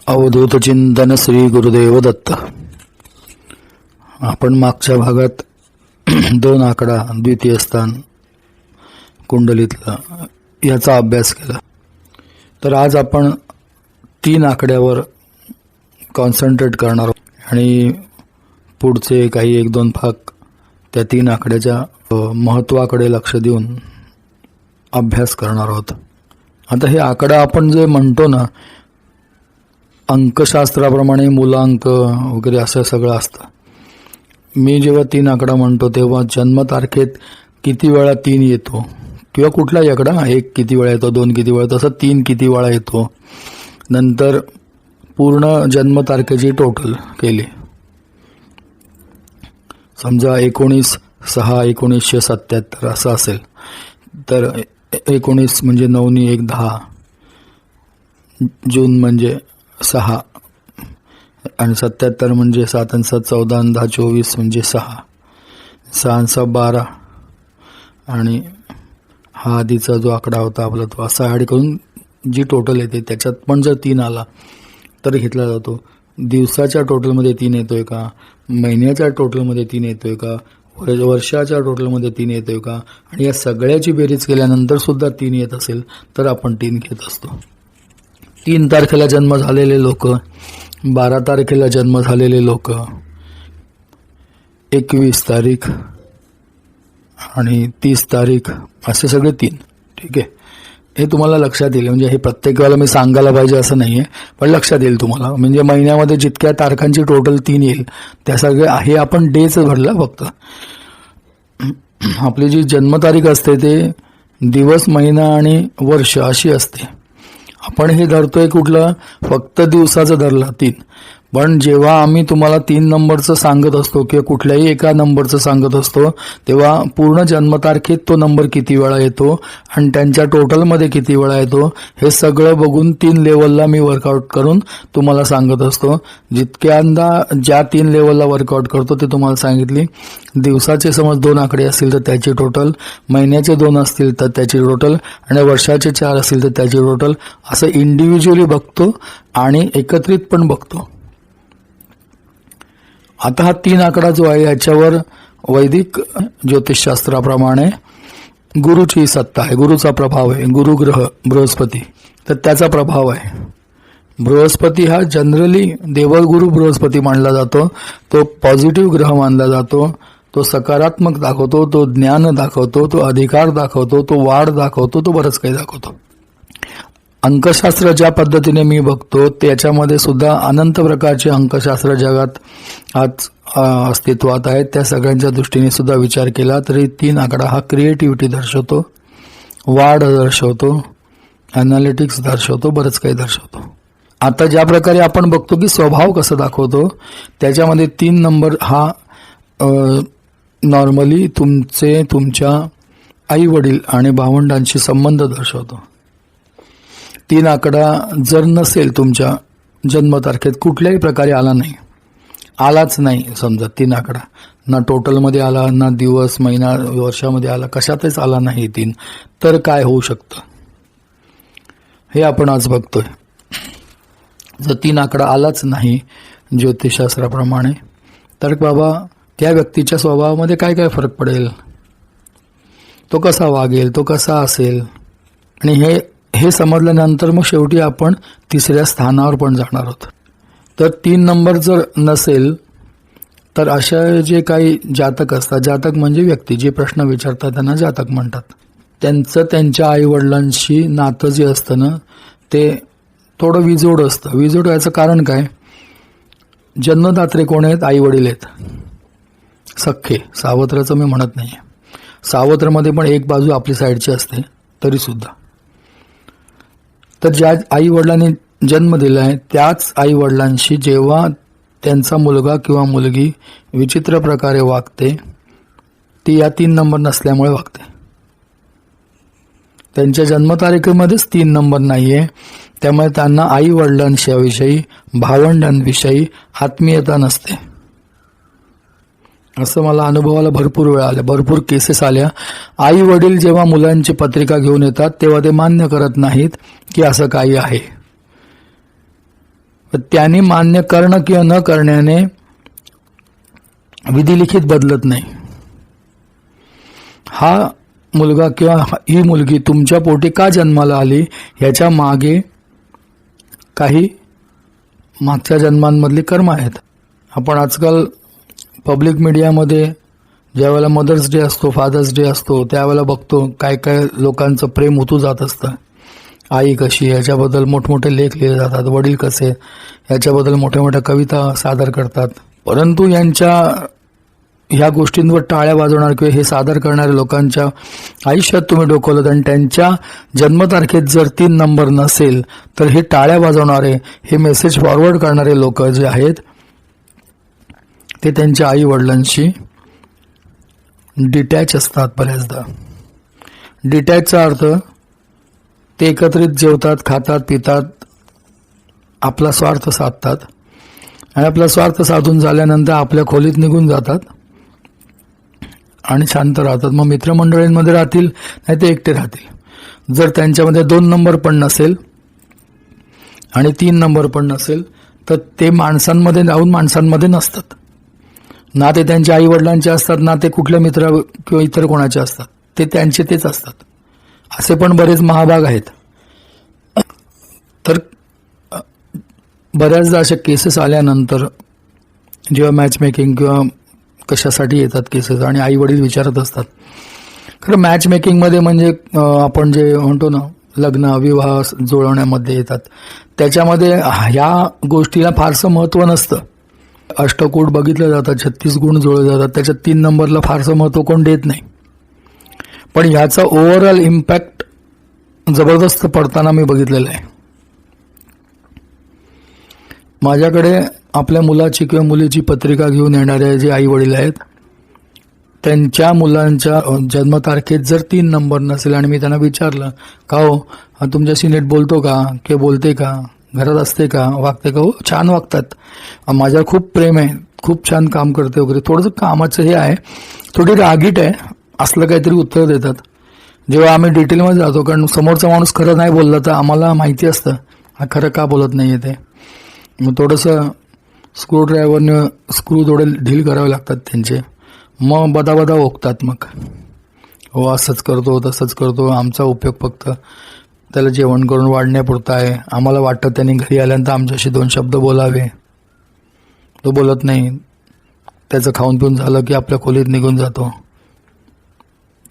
अवधूत चिंतन श्री गुरुदेव दत्त. आपण मागच्या भागात 2 आकडा द्वितीय स्थान कुंडलीतला याचा अभ्यास केला. तर आज आपण 3 आकड्यावर कॉन्सन्ट्रेट करणार आहोत आणि पुढचे काही 1-2 भाग त्या 3 आकड्याच्या महत्त्वाकडे लक्ष देऊन अभ्यास करणार आहोत. आता हे आकडा आपण जे म्हणतो ना, अंकशास्त्राप्रमाणे मूलांक वगैरे असं सगळं असतं. मी जेव्हा 3 आकडा म्हणतो तेव्हा जन्मतारखेत किती वेळा 3 येतो किंवा कुठलाही आकडा 1 किती वेळा येतो, 2 किती वेळा, तसं 3 किती वेळा येतो, नंतर पूर्ण जन्मतारखेची टोटल केली. समजा 19/6/1977 असं असेल तर 19 म्हणजे 9 नी 1 10, जून म्हणजे 6 आणि 77 म्हणजे 7 आणि 7 14 आणि 10 24 म्हणजे 6, 6 आणि 6 12 आणि हा आधीचा जो आकडा होता आपला तो असा ॲड करून जी टोटल येते त्याच्यात पण जर 3 आला तर घेतला जातो. दिवसाच्या टोटलमध्ये 3 येतोय का, महिन्याच्या टोटलमध्ये 3 येतोय का, वर्षाच्या टोटलमध्ये 3 येतोय का, आणि या सगळ्याची बेरीज केल्यानंतर सुद्धा 3 येत असेल तर आपण 3 घेत असतो. 3 तारखेला जन्म झालेले लोक, 12 तारखेला जन्म झालेले लोक, 21 तारीख आणि 30 तारीख असे सगळे 3. ठीक आहे, हे तुम्हाला लक्षात येईल. म्हणजे हे प्रत्येक वेळेला मी सांगायला पाहिजे असं नाही आहे, पण लक्षात येईल तुम्हाला. म्हणजे महिन्यामध्ये जितक्या तारखांची टोटल 3 येईल त्या सगळ्या हे आपण डेच भरला. फक्त आपली जी जन्मतारीख असते ते दिवस, महिना आणि वर्ष अशी असते. आपण हे धरतोय कुठलं, फक्त दिवसाचं धरला 3. पण जेव्हा आम्ही तुम्हाला 3 नंबरचं सांगत असतो किंवा कुठल्याही एका नंबरचं सांगत असतो तेव्हा पूर्ण जन्मतारखेत तो नंबर किती वेळा येतो आणि त्यांच्या टोटलमध्ये किती वेळा येतो हे सगळं बघून 3 लेवलला मी वर्कआउट करून तुम्हाला सांगत असतो. जितक्यांदा ज्या 3 लेवलला वर्कआउट करतो ते तुम्हाला सांगितली. दिवसाचे समज 2 आकडे असतील तर त्याची टोटल, महिन्याचे 2 असतील तर त्याची टोटल आणि वर्षाचे 4 असतील तर त्याची टोटल, असं इंडिव्हिज्युअली बघतो आणि एकत्रित पण बघतो. आता हा 3 आकडा जो आहे याच्यावर वैदिक ज्योतिषशास्त्राप्रमाणे गुरुची सत्ता आहे, गुरुचा प्रभाव आहे. गुरुग्रह बृहस्पती, तर त्याचा प्रभाव आहे. बृहस्पती हा जनरली देवगुरु बृहस्पती मानला जातो. तो पॉझिटिव्ह ग्रह मानला जातो. तो सकारात्मक दाखवतो, तो ज्ञान दाखवतो, तो अधिकार दाखवतो, तो वाढ दाखवतो, तो बरंच काही दाखवतो. अंकशास्त्र ज्या पद्धतीने मी बघतो त्याच्यामध्ये सुद्धा अनंत प्रकारचे अंकशास्त्र जगात आज अस्तित्वात आहेत. त्या सगळ्यांच्या दृष्टीने सुद्धा विचार केला तरी 3 आकडा हा क्रिएटिव्हिटी दर्शवतो, वाढ दर्शवतो, ॲनालिटिक्स दर्शवतो, बरंच काही दर्शवतो. आता ज्या प्रकारे आपण बघतो की स्वभाव कसं दाखवतो त्याच्यामध्ये 3 नंबर हा नॉर्मली तुमच्या आई वडील आणि भावंडांशी संबंध दर्शवतो. 3 आकडा जर नसेल तुमच्या जन्मतारखेत, कुठल्याही प्रकारे आलाच नाही, समजा 3 आकडा ना टोटलमध्ये आला, ना दिवस, महिना, वर्षामध्ये आला, कशातच आला नाही 3, तर काय होऊ शकतं हे आपण आज बघतोय. जर 3 आकडा आलाच नाही ज्योतिषशास्त्राप्रमाणे तर बाबा त्या व्यक्तीच्या स्वभावामध्ये काय काय फरक पडेल, तो कसा वागेल, तो कसा असेल, आणि हे समजल्यानंतर मग शेवटी आपण 3ऱ्या स्थानावर पण जाणार आहोत. तर 3 नंबर जर नसेल तर अशा जे काही जातक असतात, जातक म्हणजे व्यक्ती जे प्रश्न विचारतात त्यांना जातक म्हणतात, त्यांचं त्यांच्या आईवडिलांशी नातं जे असतं ना ते थोडं विजोड असतं. विजोड याचं कारण काय, जन्मदात्रे कोण आहेत, आईवडील आहेत, सख्खे. सावत्रचं मी म्हणत नाही, सावत्रमध्ये पण एक बाजू आपली साईडची असते तरीसुद्धा. तर ज्या आई वडिलांनी जन्म दिला आहे त्याच आई वडिलांशी जेव्हा त्यांचा मुलगा किंवा मुलगी विचित्र प्रकारे वागते ती या 3 नंबर नसल्यामुळे वागते. त्यांच्या जन्मतारखेमध्येच 3 नंबर नाहीये, त्यामुळे त्यांना आई वडिलांविषयी, भावंडांविषयी आत्मीयता नसते. असं मला अनुभवाला भरपूर वेळा आल्या, भरपूर केसेस आल्या. आई वडील जेव्हा मुलांची पत्रिका घेऊन येतात तेव्हा ते मान्य करत नाहीत की असं काही आहे. त्यांनी मान्य करणं किंवा न करण्याने विधिलिखित बदलत नाही. हा मुलगा किंवा ही मुलगी तुमच्या पोटी का जन्माला आली ह्याच्या मागे काही मागच्या जन्मांमधली कर्म आहेत. आपण आजकाल पब्लिक मीडियामध्ये ज्यावेळेला मदर्स डे असतो, फादर्स डे असतो, त्यावेळेला बघतो काय काय लोकांचं प्रेम उतू जात असतं. आई कशी याच्याबद्दल मोठमोठे लेख लिहिले जातात, वडील कसे याच्याबद्दल मोठ्या मोठ्या कविता सादर करतात. परंतु यांच्या ह्या गोष्टींवर टाळ्या वाजवणार किंवा हे सादर करणाऱ्या लोकांच्या आयुष्यात तुम्ही डोकवलं आणि त्यांच्या जन्मतारखेत जर 3 नंबर नसेल तर हे टाळ्या वाजवणारे, हे मेसेज फॉरवर्ड करणारे लोक जे आहेत ते त्यांच्या आई वडिलांशी डिटॅच असतात. बऱ्याचदा डिटॅचचा अर्थ ते एकत्रित जेवतात, खातात, पितात, आपला स्वार्थ साधतात आणि आपला स्वार्थ साधून झाल्यानंतर आपल्या खोलीत निघून जातात आणि शांत राहतात. मग मित्रमंडळींमध्ये राहतील नाही ते एकटे राहतील. जर त्यांच्यामध्ये 2 नंबर पण नसेल आणि 3 नंबर पण नसेल तर ते माणसांमध्ये राहून माणसांमध्ये नसतात. ना ते त्यांच्या आई वडिलांचे असतात, ना ते कुठल्या मित्र किंवा इतर कोणाचे असतात. ते त्यांचे तेच असतात. असे पण बरेच महाभाग आहेत. तर बऱ्याचदा अशा केसेस आल्यानंतर जेव्हा मॅच मेकिंग किंवा कशासाठी येतात केसेस आणि आई वडील विचारत असतात. खरं मॅच मेकिंगमध्ये म्हणजे आपण जे म्हणतो ना लग्न विवाह जुळवण्यामध्ये येतात त्याच्यामध्ये ह्या गोष्टीला फारसं महत्त्व नसतं. अष्टकूट बघितलं जातं, 36 गुण जुळले जातात, त्याच्यात 3 नंबरला फारसं महत्त्व कोण देत नाही. पण ह्याचा ओव्हरऑल इम्पॅक्ट जबरदस्त पडताना मी बघितलेलं आहे. माझ्याकडे आपल्या मुलाची किंवा मुलीची पत्रिका घेऊन येणारे जे आई वडील आहेत त्यांच्या मुलांच्या जन्मतारखेत जर 3 नंबर नसेल आणि मी त्यांना विचारलं का हो तुमच्याशी नीट बोलतो का किंवा बोलते का, घरात असते का, वागते का, हो छान वागतात, माझ्यावर खूप प्रेम आहे, खूप छान काम करते वगैरे, थोडंसं कामाचं हे आहे, थोडी रागीट आहे, असलं काहीतरी उत्तर देतात. जेव्हा आम्ही डिटेलमध्ये जातो कारण समोरचा माणूस खरं नाही बोलला तर आम्हाला माहिती असतं हा खरं का बोलत नाही आहे ते. मग थोडंसं स्क्रूड्रायव्हरनं स्क्रू थोडे ढील करावे लागतात त्यांचे. मग बदाबदा ओकतात. मग हो असंच करतो तसंच करतो, आमचा उपयोग फक्त त्याला जेवण करून वाढण्यापुरता आहे, आम्हाला वाटतं त्यांनी घरी आल्यानंतर आमच्याशी 2 शब्द बोलावे, तो बोलत नाही. त्याचं खाऊन पिऊन झालं की आपल्या खोलीत निघून जातो.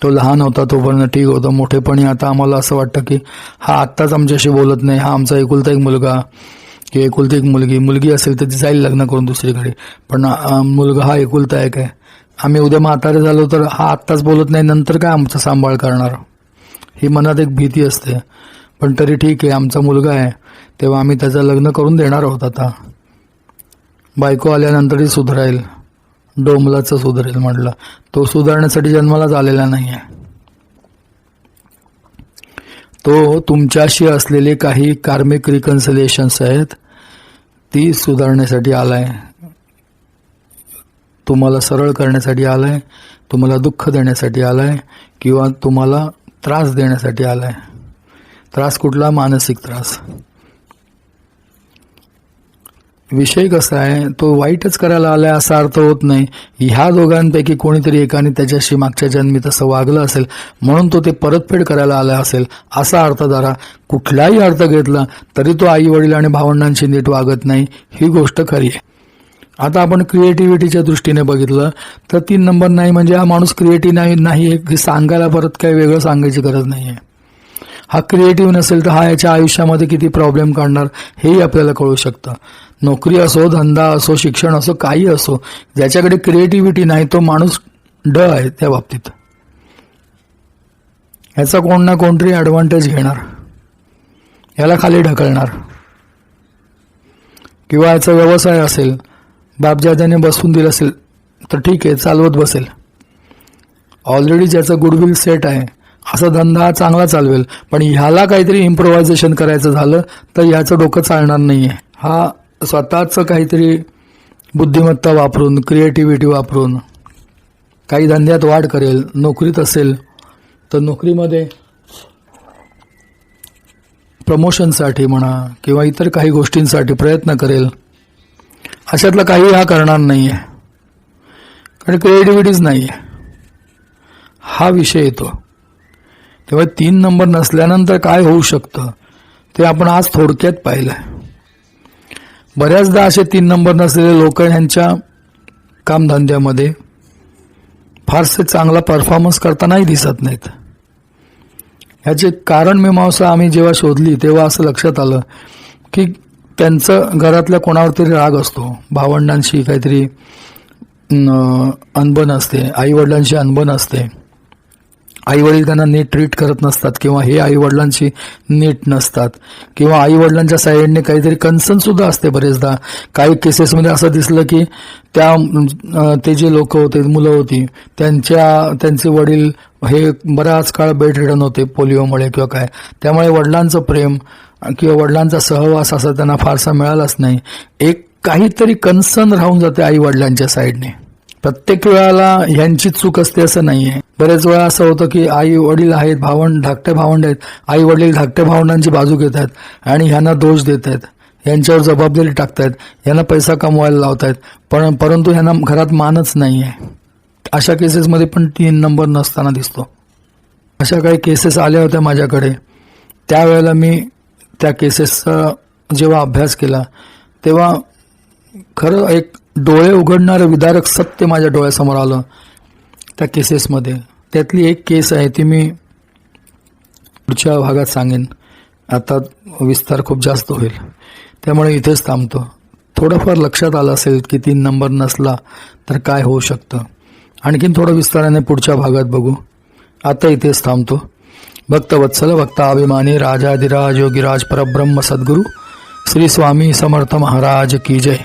तो लहान होता तोपर्यंत ठीक होतं, मोठेपणी आता आम्हाला असं वाटतं की हा आत्ताच आमच्याशी बोलत नाही, हा आमचा एकुलता एक मुलगा किंवा एकुलती एक मुलगी असेल तर ती जाईल लग्न करून दुसरीकडे, पण मुलगा हा एकुलता एक आहे. आम्ही उद्या म्हातारे झालो तर हा आत्ताच बोलत नाही, नंतर काय आमचा सांभाळ करणार, ही मनात एक भीती असते. पण तरी ठीक आहे, आमचा मुलगा आहे तेव्हा आम्ही त्याचं लग्न करून देणार आहोत. आता बायको आल्यानंतरही सुधराईल, डोंबलाचं सुधरेल म्हटलं, तो सुधारण्यासाठी जन्मालाच आलेला नाही आहे. तो तुमच्याशी असलेले काही कार्मिक रिकन्सिलेशन्स आहेत ती सुधारण्यासाठी आलाय, तुम्हाला सरळ करण्यासाठी आलाय, तुम्हाला दुःख देण्यासाठी आलाय किंवा तुम्हाला त्रास देण्यासाठी आलाय. त्रास कुठला? मानसिक त्रास. विषय कसा आहे, तो वाईटच करायला आलाय असा अर्थ होत नाही. ह्या दोघांपैकी कोणीतरी एकाने त्याच्याशी मागच्या जन्मी तसं वागलं असेल म्हणून तो ते परतफेड करायला आला असेल असा अर्थ धरा. कुठलाही अर्थ घेतला तरी तो आई वडील आणि भावंडांशी नीट वागत नाही, ही गोष्ट खरी आहे. आता आपण क्रिएटिव्हिटीच्या दृष्टीने बघितलं तर 3 नंबर नाही म्हणजे हा माणूस क्रिएटिव्ह नाही हे सांगायला परत काही वेगळं सांगायची गरज नाही आहे. हा क्रिएटिव्ह नसेल तर हा याच्या आयुष्यामध्ये किती प्रॉब्लेम काढणार हेही आपल्याला कळू शकतं. नोकरी असो, धंदा असो, शिक्षण असो, काही असो, ज्याच्याकडे क्रिएटिव्हिटी नाही तो माणूस ड आहे त्या बाबतीत. ह्याचा कोण ना कोणतरी ॲडव्हान्टेज घेणार, याला खाली ढकलणार. किंवा याचा व्यवसाय असेल, बापजाद्याने बसवून दिलं असेल तर ठीक आहे चालवत बसेल. ऑलरेडी ज्याचं गुडविल सेट आहे असा धंदा हा चांगला चालवेल, पण ह्याला काहीतरी इम्प्रोव्हायझेशन करायचं झालं तर ह्याचं डोकं चालणार नाही आहे. हा स्वतःचं काहीतरी बुद्धिमत्ता वापरून, क्रिएटिव्हिटी वापरून काही धंद्यात वाढ करेल. नोकरीत असेल तर नोकरीमध्ये प्रमोशनसाठी म्हणा किंवा इतर काही गोष्टींसाठी प्रयत्न करेल, अशातलं काही हा करणार नाही आहे, कारण क्रिएटिव्हिटीच नाही आहे, हा विषय येतो. तेव्हा 3 नंबर नसल्यानंतर काय होऊ शकतं ते आपण आज थोडक्यात पाहिलं. बऱ्याचदा असे 3 नंबर नसलेले लोक ह्यांच्या कामधंद्यामध्ये फारसे चांगला परफॉर्मन्स करतानाही दिसत नाहीत. ह्याचे कारण मीमांसा आम्ही जेव्हा शोधली तेव्हा असं लक्षात आलं की त्यांचं घरातल्या कोणावर तरी राग असतो, भावंडांशी काहीतरी अनबन असते, आईवडिलांशी अनबन असते, आईवडील त्यांना नीट ट्रीट करत नसतात किंवा हे आईवडिलांशी नीट नसतात, किंवा आईवडिलांच्या साईडने काहीतरी कन्सर्न सुद्धा असते. बरेचदा काही केसेसमध्ये असं दिसलं की ते जे लोक होते, मुलं होती, त्यांचे वडील हे बराच काळ बेड रिडन होते पोलिओमुळे किंवा काय, त्यामुळे वडिलांचं प्रेम किंवा वडिलांचा सहवास असा त्यांना फारसा मिळालाच नाही. एक काहीतरी कन्सर्न राहून जाते आई वडिलांच्या साईडने. प्रत्येक वेळेला ह्यांची चूक असते असं नाही आहे. बरेच वेळा असं होतं की आई वडील आहेत, धाकटे भावंड आहेत, आई वडील धाकट्या भावंडांची बाजू घेत आहेत आणि ह्यांना दोष देत आहेत, यांच्यावर जबाबदारी टाकतायत, यांना पैसा कमवायला लावतायत, परंतु ह्यांना घरात मानच नाही आहे. अशा केसेसमध्ये पण 3 नंबर नसताना दिसतो. अशा काही केसेस आल्या होत्या माझ्याकडे. त्यावेळेला मी त्या केसेसचा जेव्हा अभ्यास केला तेव्हा खरं एक डोळे उघडणारं विदारक सत्य माझ्या डोळ्यासमोर आलं त्या केसेसमध्ये. त्यातली एक केस आहे ती मी पुढच्या भागात सांगेन. आता विस्तार खूप जास्त होईल, त्यामुळे इथेच थांबतो. थोडंफार लक्षात आलं असेल की 3 नंबर नसला तर काय होऊ शकतं. आणखीन थोडं विस्ताराने पुढच्या भागात बघू. आता इथेच थांबतो. भक्तवत्सल भक्ताभिमानी राजाधिराज योगीराज परब्रह्म सद्गुरू श्री स्वामी समर्थ महाराज की जय.